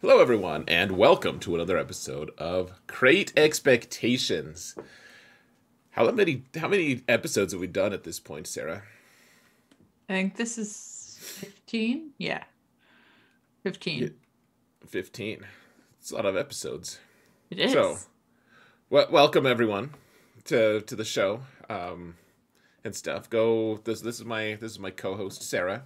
Hello, everyone, and welcome to another episode of Crate Expectations. How many episodes have we done at this point, Sarah? I think this is 15. Yeah, Yeah, 15. 15. It's a lot of episodes. It So, is. welcome everyone to the show and stuff. This is my co-host Sarah.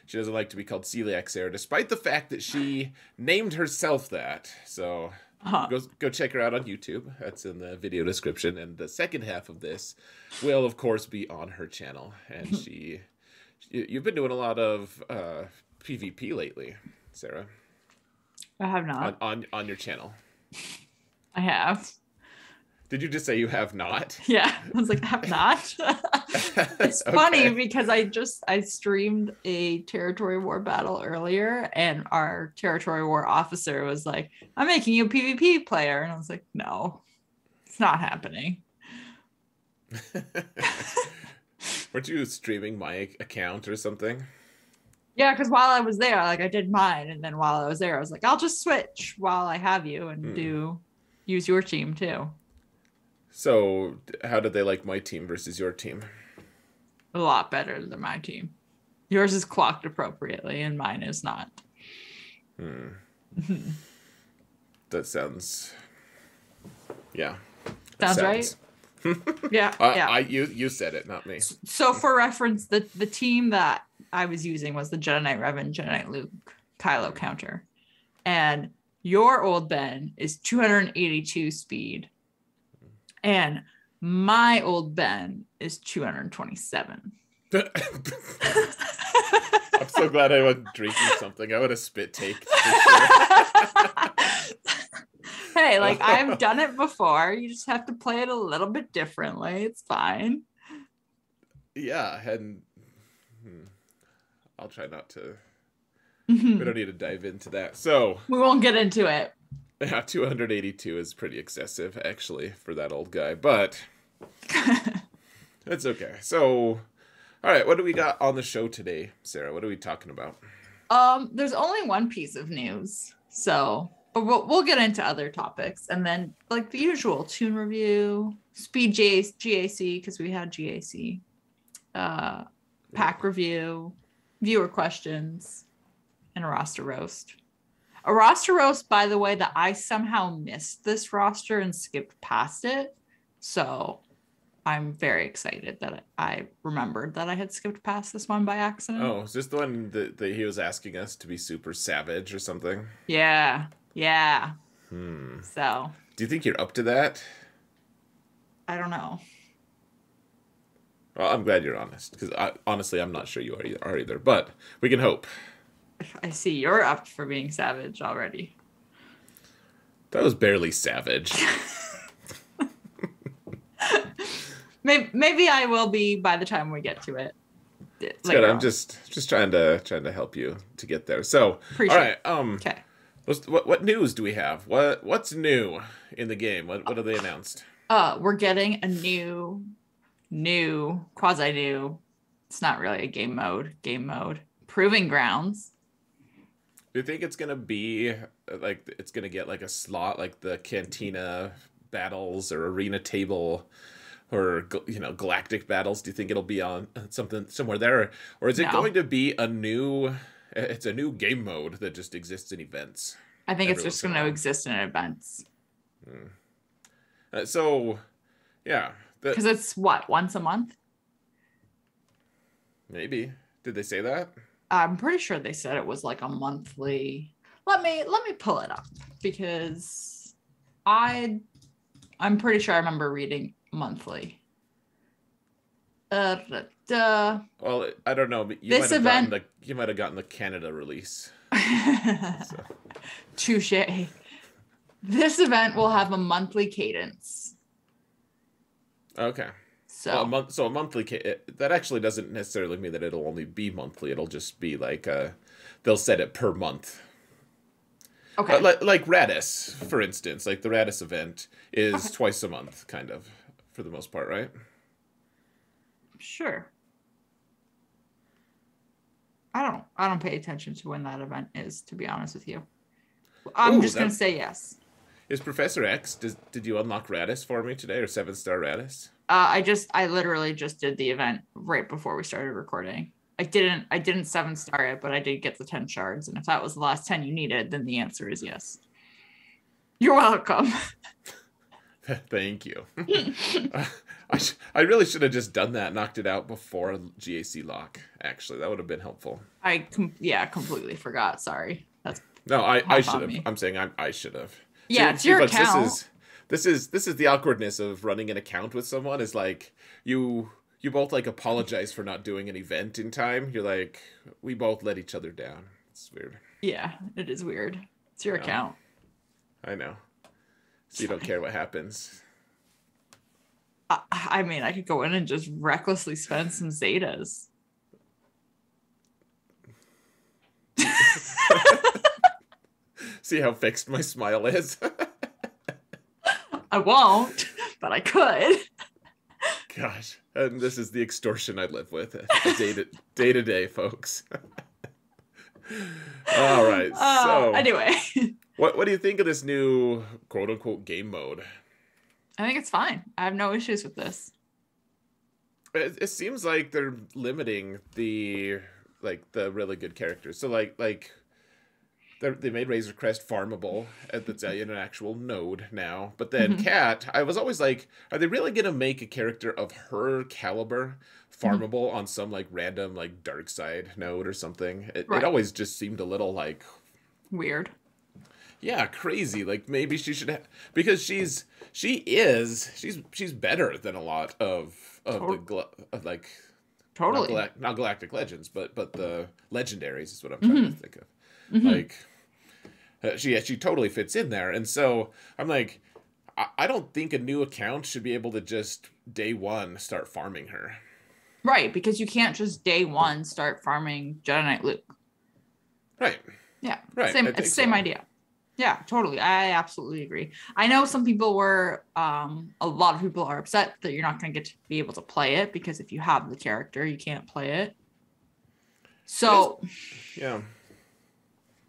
She doesn't like to be called Celiac Sarah, despite the fact that she named herself that. So Huh. go check her out on YouTube. That's in the video description. And the second half of this will, of course, be on her channel. And you've been doing a lot of PvP lately, Sarah, I have on not. on your channel. I have. Did you just say you have not? Yeah, I was like, I have not. It's funny Okay. because I streamed a territory war battle earlier, and our territory war officer was like, "I'm making you a PvP player," and I was like, "No, it's not happening." Weren't you streaming my account or something? Yeah, because while I was there, like I did mine, and then while I was there, I was like, I'll just switch while I have you and Hmm. use your team too. So, how did they like my team versus your team? A lot better than my team. Yours is clocked appropriately, and mine is not. Hmm. That sounds, yeah, that Sounds right. sounds. Yeah, yeah. You said it, not me. So for reference, the team that I was using was the Jedi Knight Revan, Jedi Knight Luke, Kylo counter, and your old Ben is 282 speed, and my old Ben is 227. I'm so glad I wasn't drinking something. I would have spit taked for sure. Hey, like I've done it before. You just have to play it a little bit differently. It's fine. Yeah, and hmm, I'll try not to. We We don't need to dive into that. So, won't get into it. yeah, 282 is pretty excessive, actually, for that old guy, but it's okay. So, all right, what do we got on the show today, Sarah? What are we talking about? There's only one piece of news, so but we'll get into other topics, and then like the usual tune review, speed GAC because we had GAC, uh, pack review, viewer questions, and a roster roast. A roster roast, by the way, that I somehow missed this roster and skipped past it. So I'm very excited that I remembered that I had skipped past this one by accident. Oh, is this the one that he was asking us to be super savage or something? Yeah. Yeah. Hmm. So Do you think you're up to that? I don't know. Well, I'm glad you're honest, because honestly, I'm not sure you are either, but we can hope. I see you're up for being savage already. That was barely savage. Maybe I will be by the time we get to it It's good. later I'm on. just trying to help you to get there. So, all Appreciate right. it. Okay. What news do we have? What's new in the game? What have they announced? We're getting a new, quasi new. It's not really a game mode. Proving grounds. Do you think it's gonna be like it's gonna get like a slot like the Cantina battles or Arena Table or Galactic battles? Do you think it'll be on something somewhere there, or is it No. going to be a new? It's a new game mode that just exists in events I think it's every just once in going a to while. exist in events So, yeah, that because it's what, once a month? maybe. Did they say that? I'm pretty sure they said it was like a monthly. Let me pull it up because I I'm pretty sure I remember reading monthly. Da, da. Well, I don't know, but This event. you might have gotten the Canada release. So, Touche. This event will have a monthly cadence. okay. Well, So a monthly that actually doesn't necessarily mean that it'll only be monthly. It'll just be like they'll set it per month. okay. Like Radis, for instance, like the Radis event is Okay. twice a month, kind of, for the most part, right? Sure. I don't pay attention to when that event is, to be honest with you. I'm Ooh, just gonna say yes. is Professor X. Did you unlock Radis for me today, or 7-star Radis? I literally just did the event right before we started recording. I didn't 7-star it, but I did get the 10 shards. And if that was the last 10 you needed, then the answer is yes. You're welcome. Thank you. I really should have just done that, knocked it out before GAC lock. Actually, that would have been helpful. Completely forgot. Sorry. That's No, I half should on have. me. I'm saying I should have. Yeah, it's your folks, account. This is the awkwardness of running an account with someone. Is like you both like apologize for not doing an event in time. You're like, we both let each other down. It's weird. Yeah, it is weird. It's your account. I know. So you don't care what happens. I mean, I could go in and just recklessly spend some Zetas. See how fixed my smile is? I won't, but I could. Gosh. And this is the extortion I live with day to day, folks. All right. So anyway, what do you think of this new quote unquote game mode? I think it's fine. I have no issues with this. It seems like they're limiting the really good characters. So like they made Razor Crest farmable that's in an actual node now. But then Cat, I was always like, are they really gonna make a character of her caliber farmable on some like random like dark side node or something? It always just seemed a little like weird. Yeah, crazy. Like maybe she should because she's better than a lot of like totally not Galactic Legends, but the legendaries is what I'm trying to think of. Like she totally fits in there, and so I'm like, I don't think a new account should be able to just day one start farming her. Right, because you can't just day one start farming Jedi Knight Luke. Right. Yeah. Right. It's the same idea. Yeah, totally. I absolutely agree. I know some people were, a lot of people are upset that you're not going to get to be able to play it because if you have the character, you can't play it. So, yeah.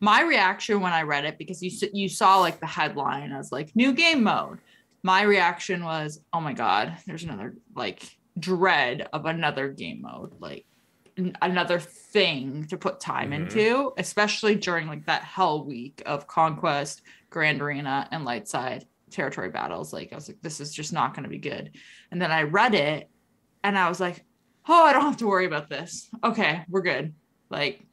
My reaction when I read it, because you saw like the headline as like new game mode, my reaction was, oh my God, there's another like dread of another game mode, like another thing to put time into, especially during like that hell week of Conquest, Grand Arena, and Lightside territory battles. Like I was like, this is just not going to be good. And then I read it and I was like, oh, I don't have to worry about this. Okay, we're good. Like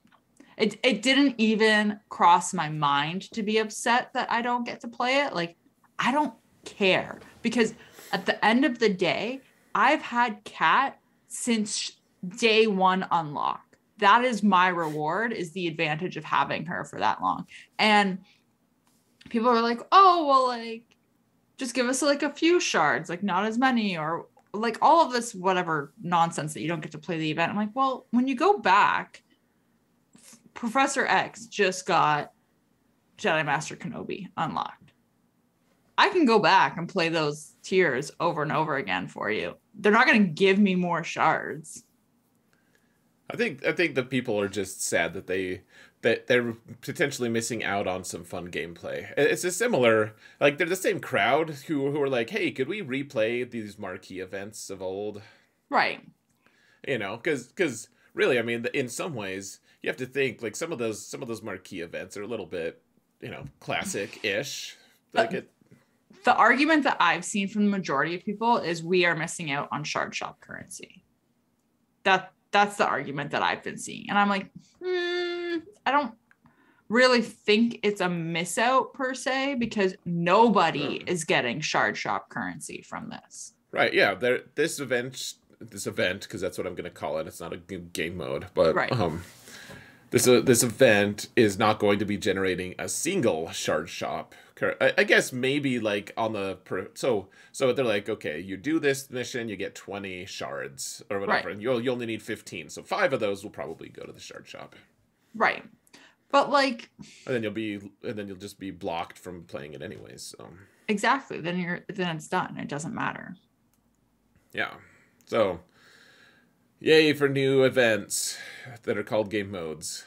it didn't even cross my mind to be upset that I don't get to play it. Like I don't care, because at the end of the day, I've had Cat since day one unlock. That is my reward, is the advantage of having her for that long. And people are like, oh, well, like, just give us like a few shards, like not as many, or like all of this, whatever nonsense that you don't get to play the event. I'm like, well, when you go back, Professor X just got Jedi Master Kenobi unlocked. I can go back and play those tiers over and over again for you. They're not going to give me more shards. I think the people are just sad that they're potentially missing out on some fun gameplay. It's a similar, like they're the same crowd who are like, hey, could we replay these marquee events of old? Right. You know, because really, I mean, in some ways, you have to think like some of those marquee events are a little bit, classic-ish. Like the argument that I've seen from the majority of people is we are missing out on shard shop currency. That's the argument that I've been seeing. And I'm like, I don't really think it's a miss out per se, because nobody is getting shard shop currency from this. Right. Yeah. This event, because that's what I'm going to call it. It's not a game mode, but right. This event is not going to be generating a single shard shop. I guess maybe like on the so they're like, okay, you do this mission, you get 20 shards or whatever, right. And you only need 15, so 5 of those will probably go to the shard shop. Right, but like, and then you'll just be blocked from playing it anyways. So exactly, then it's done. It doesn't matter. Yeah. So, yay for new events that are called game modes.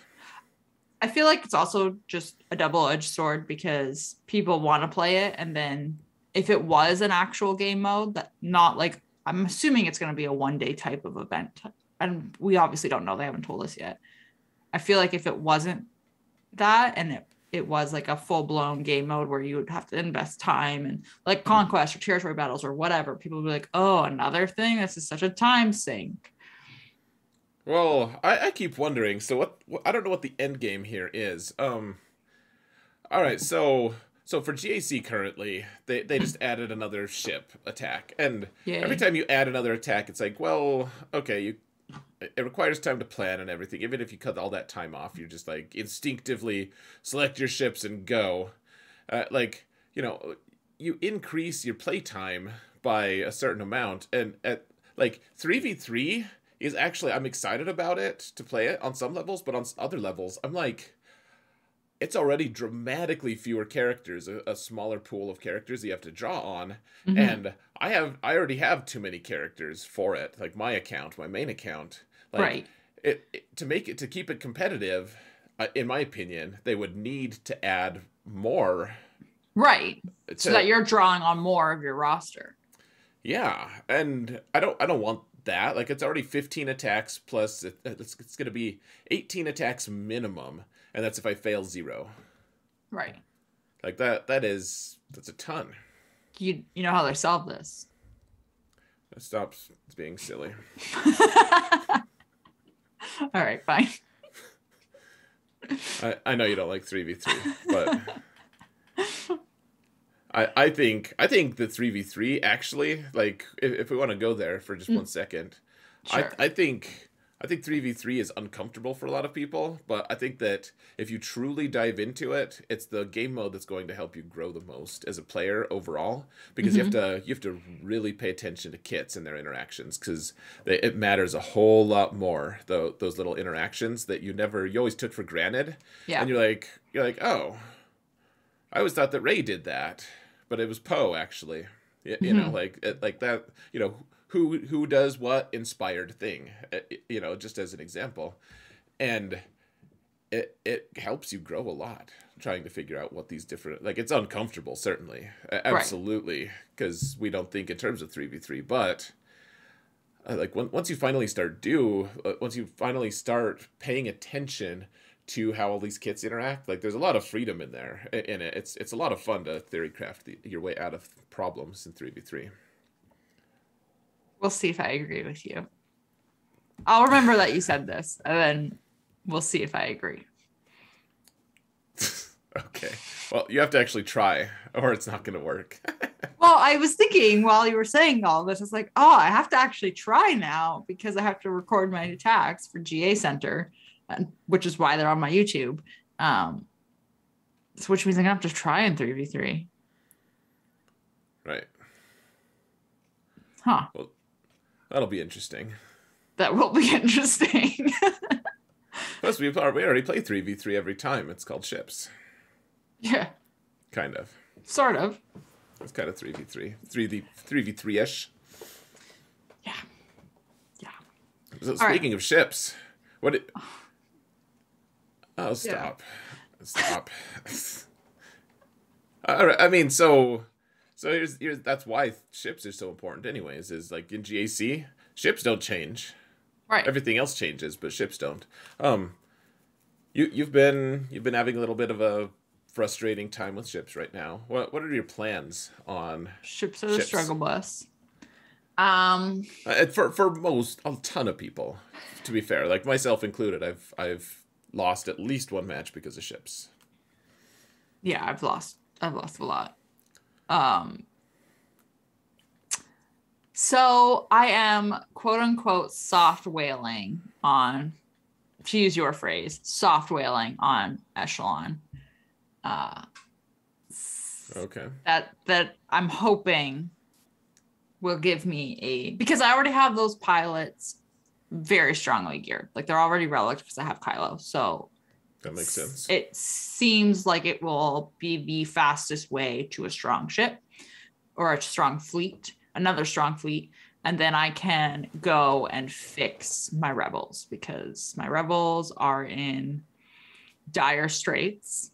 I feel like it's also just a double-edged sword because people want to play it, and then if it was an actual game mode, that not like I'm assuming it's going to be a 1-day type of event, and we obviously don't know. They haven't told us yet. I feel like if it wasn't that and it was like a full-blown game mode where you would have to invest time and like conquest or territory battles or whatever, people would be like, oh, another thing, this is such a time sink. Well, I keep wondering. So what? I don't know what the end game here is. All right. So for GAC currently, they just added another ship attack, and Yay. every time you add another attack, it's like, well, okay, it requires time to plan and everything. Even if you cut all that time off, you just like instinctively select your ships and go. Like, you increase your play time by a certain amount, and at like 3v3 is actually, I'm excited about it to play it on some levels, but on other levels, I'm like, it's already dramatically fewer characters, a smaller pool of characters that you have to draw on, and I already have too many characters for it. Like my main account, like, Right. To keep it competitive, in my opinion, they would need to add more. Right. So that you're drawing on more of your roster. Yeah, and I don't want that. Like, it's already 15 attacks plus it's going to be 18 attacks minimum, and that's if I fail 0. Right. Like that's a ton. You know how they solve this. It stops being silly. All right, fine. I know you don't like 3v3, but I think the 3v3 actually, like, if we want to go there for just 1 second, Sure. I think 3v3 is uncomfortable for a lot of people, but I think that if you truly dive into it, it's the game mode that's going to help you grow the most as a player overall, because you have to really pay attention to kits and their interactions, because it matters a whole lot more, those little interactions that you always took for granted. Yeah. And you're like, oh, I always thought that Ray did that, but it was Poe actually. You know, like that. You know, who does what inspired thing. Just as an example, and it helps you grow a lot trying to figure out what these different, like, it's uncomfortable, certainly, absolutely, because we don't think in terms of 3v3, but like once you finally start paying attention to how all these kits interact, like, there's a lot of freedom in there in it. It's a lot of fun to theorycraft your way out of problems in 3v3. We'll see if I agree with you. I'll remember that you said this, and then we'll see if I agree. Okay. Well, you have to actually try, or it's not going to work. Well, I was thinking while you were saying all this, it's like, oh, I have to actually try now because I have to record my attacks for GA Center, which is why they're on my YouTube. So which means I'm going to have to try in 3v3. Right. Huh. Well, that'll be interesting. That will be interesting. Plus, we already play 3v3 every time. It's called ships. Yeah. Kind of. Sort of. It's kind of 3v3. 3v3-ish. Yeah. Yeah. So speaking of ships, oh, stop. Yeah. Stop. All right. I mean, so here's that's why ships are so important anyways, is like in GAC, ships don't change. Right. Everything else changes, but ships don't. You've been having a little bit of a frustrating time with ships right now. What are your plans on ships? Are the struggle bus. For a ton of people, to be fair, like myself included, I've lost at least one match because of ships. Yeah, I've lost a lot. So I am quote unquote soft whaling on, to use your phrase, soft whaling on Echelon. Okay. That I'm hoping will give me because I already have those pilots very strongly geared. Like, they're already relicked because I have Kylo. So that makes sense. It seems like it will be the fastest way to a strong ship or a strong fleet, another strong fleet. And then I can go and fix my rebels, because my rebels are in dire straits.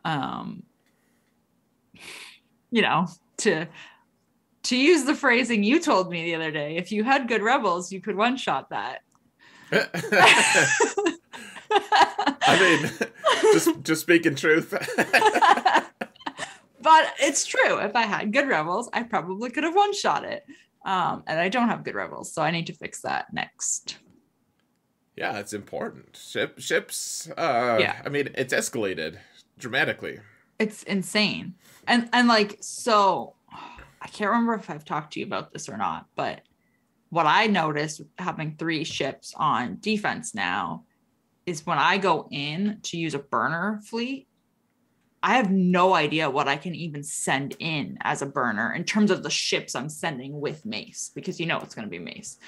You know, to use the phrasing you told me the other day, if you had good rebels, you could one shot that. I mean, just speaking truth. But it's true. If I had good rebels, I probably could have one shot it. And I don't have good rebels, so I need to fix that next. Yeah, it's important. Ships. I mean, it's escalated dramatically. It's insane. And like, so I can't remember if I've talked to you about this or not, but what I noticed having 3 ships on defense now is when I go in to use a burner fleet, I have no idea what I can even send in as a burner in terms of the ships I'm sending with Mace, because you know it's going to be Mace.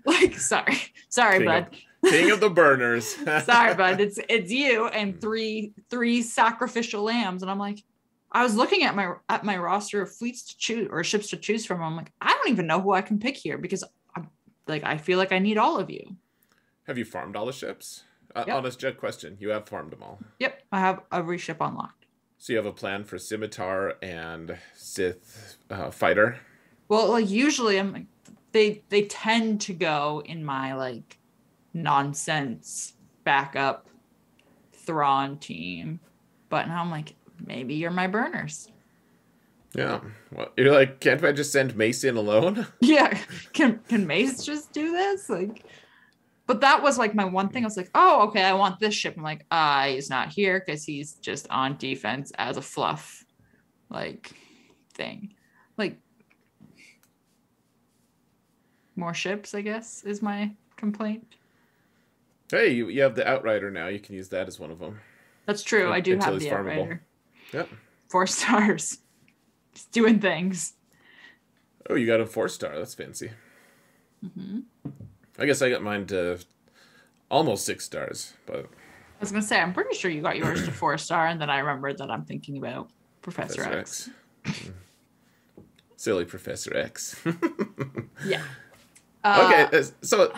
Like, sorry, bud. King of the burners. Sorry, bud. It's you and three sacrificial lambs, and I'm like, I was looking at my roster of fleets to choose or ships to choose from. I'm like, I don't even know who I can pick here because I feel like I need all of you. Have you farmed all the ships? Yep. Honest Jed question. You have farmed them all. Yep, I have every ship unlocked. So you have a plan for Scimitar and Sith fighter? Well, like usually I'm like, they tend to go in my like nonsense backup Thrawn team, but now I'm like, maybe you're my burners. Yeah. Well, you're like, can't I just send Mace in alone? Yeah. Can Mace just do this? Like, but that was like my one thing. I was like, oh, okay, I want this ship. I'm like, he's not here because he's just on defense as a fluff like thing. Like, more ships, I guess, is my complaint. Hey, you have the Outrider now. You can use that as one of them. That's true. I do have the Outrider. Yep. 4 stars. Just doing things. Oh, you got a 4-star. That's fancy. Mm-hmm. I guess I got mine to almost 6 stars, but I was gonna say I'm pretty sure you got yours to 4-star, and then I remembered that I'm thinking about Professor X. Silly Professor X. Yeah. Okay, so,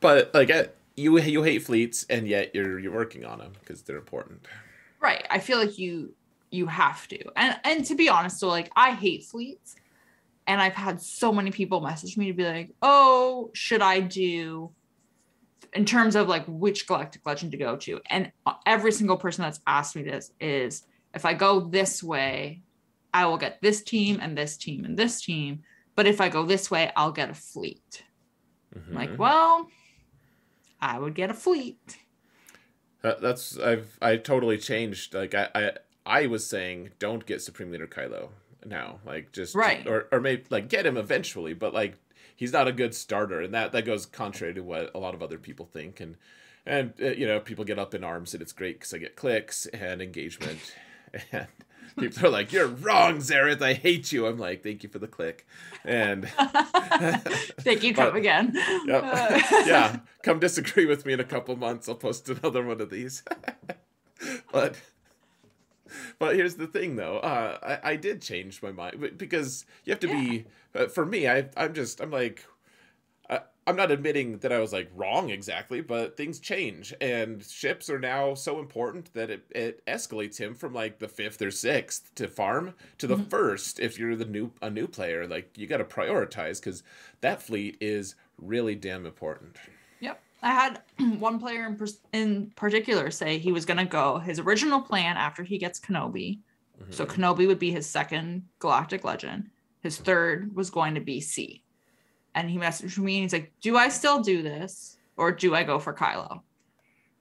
but like you hate fleets, and yet you're working on them because they're important. Right. I feel like you have to, and to be honest, so like I hate fleets. And I've had so many people message me to be like, oh, should I do in terms of like which galactic legend to go to? And every single person that's asked me this is, if I go this way, I will get this team and this team and this team. But if I go this way, I'll get a fleet. Mm-hmm. I'm like, well, I would get a fleet. I totally changed. Like I was saying, don't get Supreme Leader Kylo now, like just right, or maybe like get him eventually, but like he's not a good starter, and that goes contrary to what a lot of other people think, and you know, people get up in arms and it's great because I get clicks and engagement, and people are like, you're wrong, Zareth, I hate you. I'm like, thank you for the click, and thank you. Come again. Yep. Yeah, come disagree with me in a couple months, I'll post another one of these. But here's the thing, though. I did change my mind because you have to be. For me, I'm like, I'm not admitting that I was like wrong exactly, but things change, and ships are now so important that it escalates him from like the 5th or 6th to farm to the 1st. If you're a new player, like you got to prioritize because that fleet is really damn important. Yep. I had one player in particular say he was going to go his original plan after he gets Kenobi. Mm-hmm. So Kenobi would be his 2nd galactic legend. His 3rd was going to be C. And he messaged me and he's like, do I still do this or do I go for Kylo?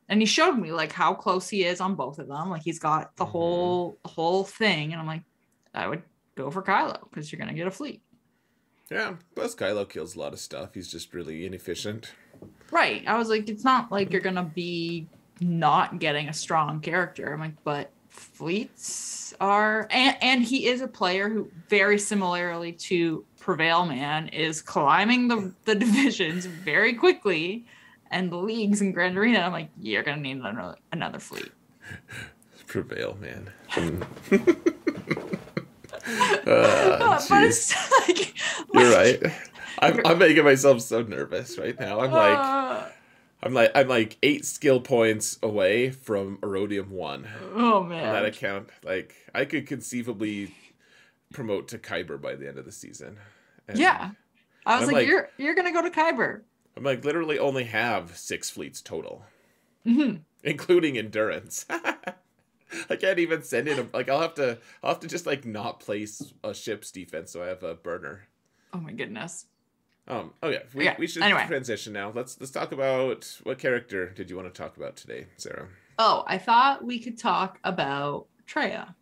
And he showed me like how close he is on both of them. Like he's got the whole thing. And I'm like, I would go for Kylo because you're going to get a fleet. Yeah. Plus Kylo kills a lot of stuff. He's just really inefficient. Right. I was like, it's not like you're going to be not getting a strong character. I'm like, but fleets are, and he is a player who very similarly to Prevail Man is climbing the divisions very quickly and the leagues in Grand Arena. I'm like, you're going to need another fleet. Prevail Man. But it's like you're right. I'm making myself so nervous right now. I'm like, I'm like 8 skill points away from Erodium 1 Oh on that man. account. Like I could conceivably promote to Kyber by the end of the season. And Yeah. I and was I'm like, like you're gonna go to Kyber. I'm like literally only have 6 fleets total, Hmm. including endurance. I can't even send in a like I'll have to just like not place a ship's defense so I have a burner. Oh my goodness. Oh yeah, we, Yeah. we should Anyway. transition now. Let's talk about what character did you want to talk about today, Sarah? Oh, I thought we could talk about Treya.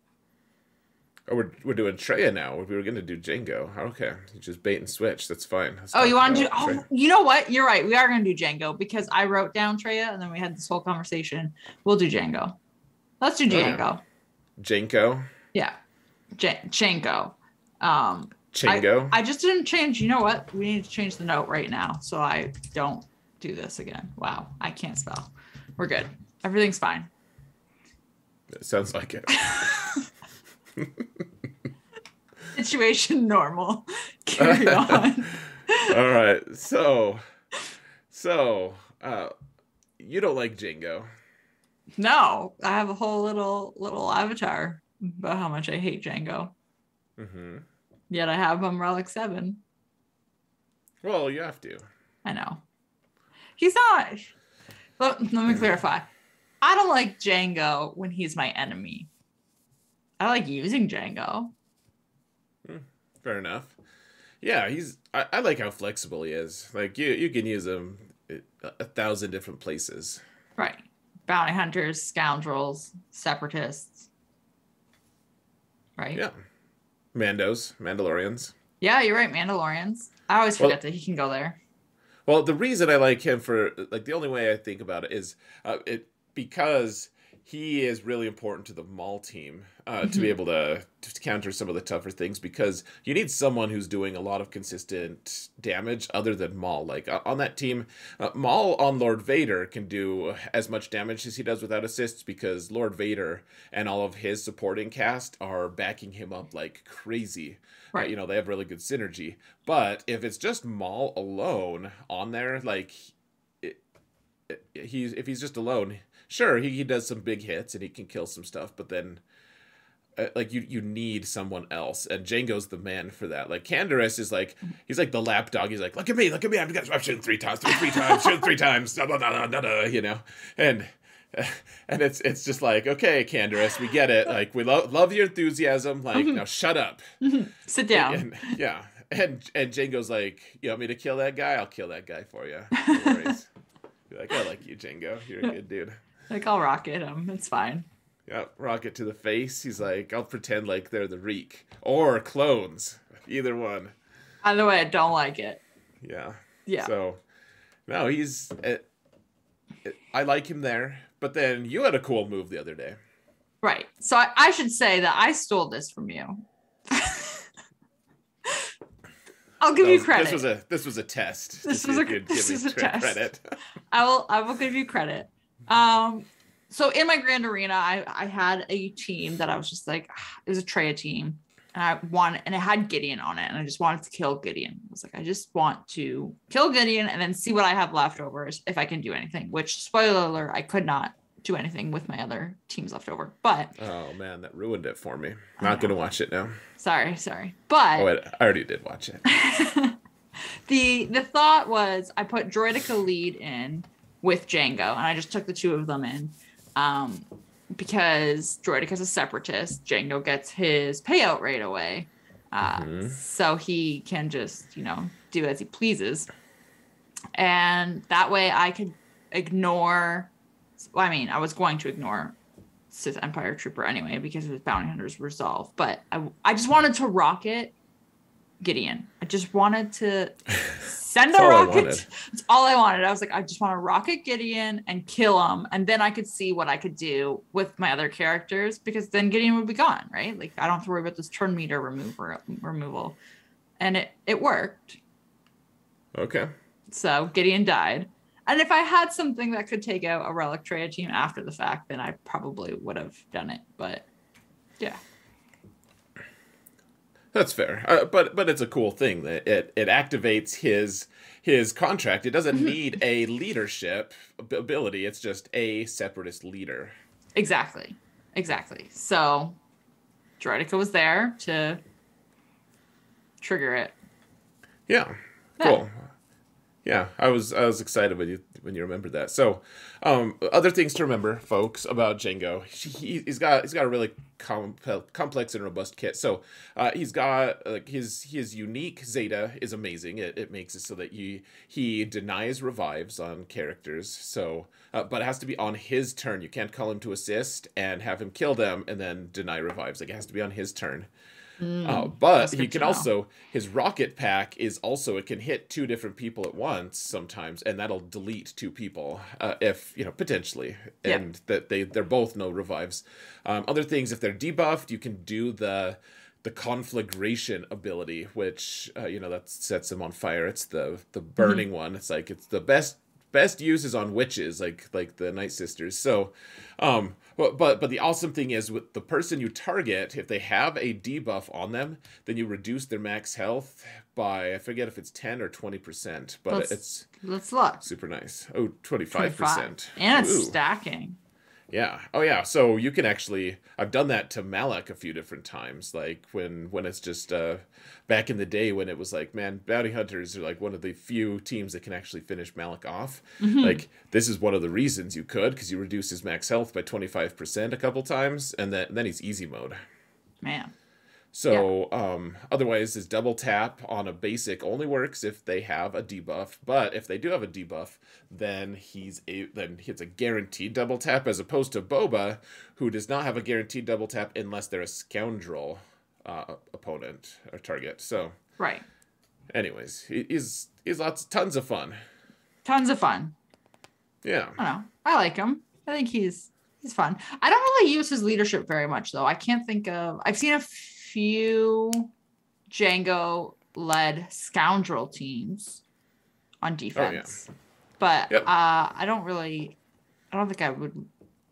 Oh, we're doing Treya now. We were gonna do Django. Okay, you just bait and switch. That's fine. Let's Oh, talk you want to do? about Oh, Treya. you know what? You're right. We are going to do Django because I wrote down Treya and then we had this whole conversation. We'll do Django. Let's do Okay, Django. Janko, Yeah, Django. Um, Chingo. I just didn't change. You know what? We need to change the note right now so I don't do this again. Wow, I can't spell. We're good. Everything's fine. It sounds like it. Situation normal. Carry on. All right, so you don't like Django. No, I have a whole little avatar about how much I hate Django. Mm-hmm. Yet I have him Relic 7. Well, you have to. I know. He's not. Let me clarify. I don't like Django when he's my enemy. I like using Django. Fair enough. Yeah, I like how flexible he is. Like you can use him 1,000 different places. Right. Bounty hunters, scoundrels, separatists. Right? Yeah. Mandalorians. Yeah, you're right. Mandalorians. I always forget that he can go there. Well, the reason I like him for like the only way I think about it is because he is really important to the Maul team to be able to counter some of the tougher things because you need someone who's doing a lot of consistent damage other than Maul. Like on that team, Maul on Lord Vader can do as much damage as he does without assists because Lord Vader and all of his supporting cast are backing him up like crazy. Right. They have really good synergy. But if it's just Maul alone on there, like if he's just alone, sure he does some big hits and he can kill some stuff, but then like you need someone else, and Django's the man for that. Like Canderous is like he's like the lapdog. He's like, look at me, I'm shooting 3 times, shooting 3 times, blah, blah, blah, blah, blah, and it's just like, okay, Canderous, we get it. Like we love your enthusiasm. Like now shut up, Sit down. and yeah, and Django's like, you want me to kill that guy? I'll kill that guy for you. No worries. You're like, I like you, Django. You're a good dude. Like I'll rocket him. It's fine. Yeah, rocket to the face. He's like, I'll pretend like they're the Reek or clones. Either one. Either way, I don't like it. Yeah. Yeah. So, no, he's. I like him there. But then you had a cool move the other day. Right. So I should say that I stole this from you. I'll give you credit. This was a test. This was a test. Credit. I will give you credit. So in my grand arena, I had a team that I was just like, it was a Treya team, and it had Gideon on it, and I just wanted to kill Gideon. I was like, I just want to kill Gideon and then see what I have left over if I can do anything. Which, spoiler alert, I could not do anything with my other teams left over. But oh man, that ruined it for me. Not gonna watch it now. Sorry. But wait, I already did watch it. The thought was I put Droidica lead in with Django, and I just took the 2 of them in. Because Droidica's a separatist, Django gets his payout right away. So he can just, do as he pleases. And that way I could ignore, I was going to ignore Sith Empire Trooper anyway, because of his Bounty Hunter's resolve. But I just wanted to rocket Gideon. I just wanted to send a rocket. That's all I wanted. I was like, I just want to rocket Gideon and kill him, and then I could see what I could do with my other characters, because then Gideon would be gone, right? Like I don't have to worry about this turn meter removal, and it worked. Okay. So Gideon died, and if I had something that could take out a Relic Treya team after the fact, then I probably would have done it. But yeah. That's fair. But it's a cool thing that it activates his contract. It doesn't Mhm. need a leadership ability. It's just a separatist leader. Exactly. Exactly. So Droideka was there to trigger it. Yeah. Yeah. Cool. Yeah, I was excited when you remembered that. So, other things to remember, folks, about Django. He's got a really complex and robust kit. So, he's got like his unique Zeta is amazing. It makes it so that he denies revives on characters. So, but it has to be on his turn. You can't call him to assist and have him kill them and then deny revives. Like it has to be on his turn. But That's he good can to know. also, his rocket pack is also, it can hit two different people at once sometimes, and that'll delete two people, if, potentially. Yeah. And that they're both no revives. Other things, if they're debuffed, you can do the conflagration ability, which, that sets them on fire. It's the burning one. It's like, it's the best use is on witches, like the Night Sisters. So, but the awesome thing is with the person you target, if they have a debuff on them, then you reduce their max health by, I forget if it's 10 or 20%, but it's Let's look. super nice. Oh, 25%. 25. And it's Ooh. stacking. Yeah. Oh yeah. So you can actually, I've done that to Malak a few different times. Like when it's just back in the day when it was like, man, bounty hunters are like one of the few teams that can actually finish Malak off. Like this is one of the reasons you could, because you reduce his max health by 25% a couple times, and then he's easy mode. Man. So, otherwise, his double tap on a basic only works if they have a debuff. But if they do have a debuff, then then it's a guaranteed double tap, as opposed to Boba, who does not have a guaranteed double tap unless they're a scoundrel opponent or target. So, Right. anyways, he's tons of fun. Tons of fun. Yeah. I don't know. I like him. I think he's fun. I don't really use his leadership very much though. I can't think of. I've seen a few Django led scoundrel teams on defense, but Yep. I don't think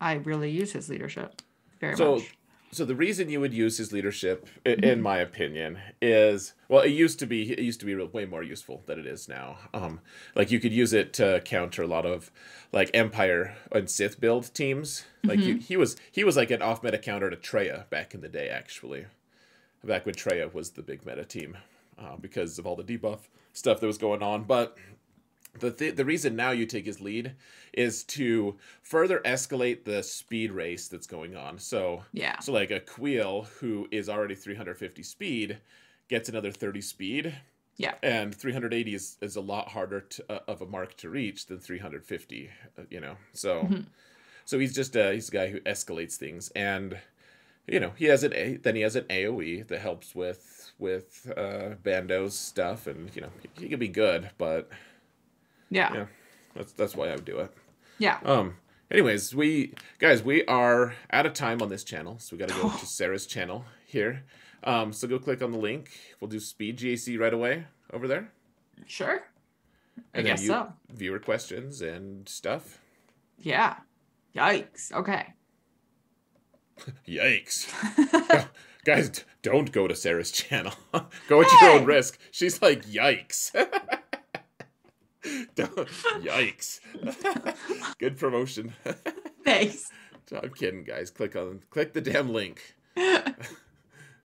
I really use his leadership very So, much. so the reason you would use his leadership, in my opinion, is, well, it used to be way more useful than it is now. Like you could use it to counter a lot of like Empire and Sith build teams. Like he was like an off meta counter to Traya back in the day, actually, back when Traya was the big meta team, because of all the debuff stuff that was going on. But the reason now you take his lead is to further escalate the speed race that's going on. So Yeah. so like a Queel who is already 350 speed gets another 30 speed, Yeah. and 380 is a lot harder of a mark to reach than 350. So so he's just he's a guy who escalates things, and he has then he has an AOE that helps with Bando's stuff, and he can be good, but. Yeah. Yeah, that's why I would do it. Yeah. Anyways, we are out of time on this channel, so we got to go to Sarah's channel here. So go click on the link. We'll do speed GAC right away over there, Sure. I and then guess so. viewer questions and stuff. Yeah. Yikes. Okay. Yikes, guys! Don't go to Sarah's channel. Go at your own Hey! risk. She's like, yikes. Yikes. Good promotion. Thanks. I'm kidding, guys. Click the damn link.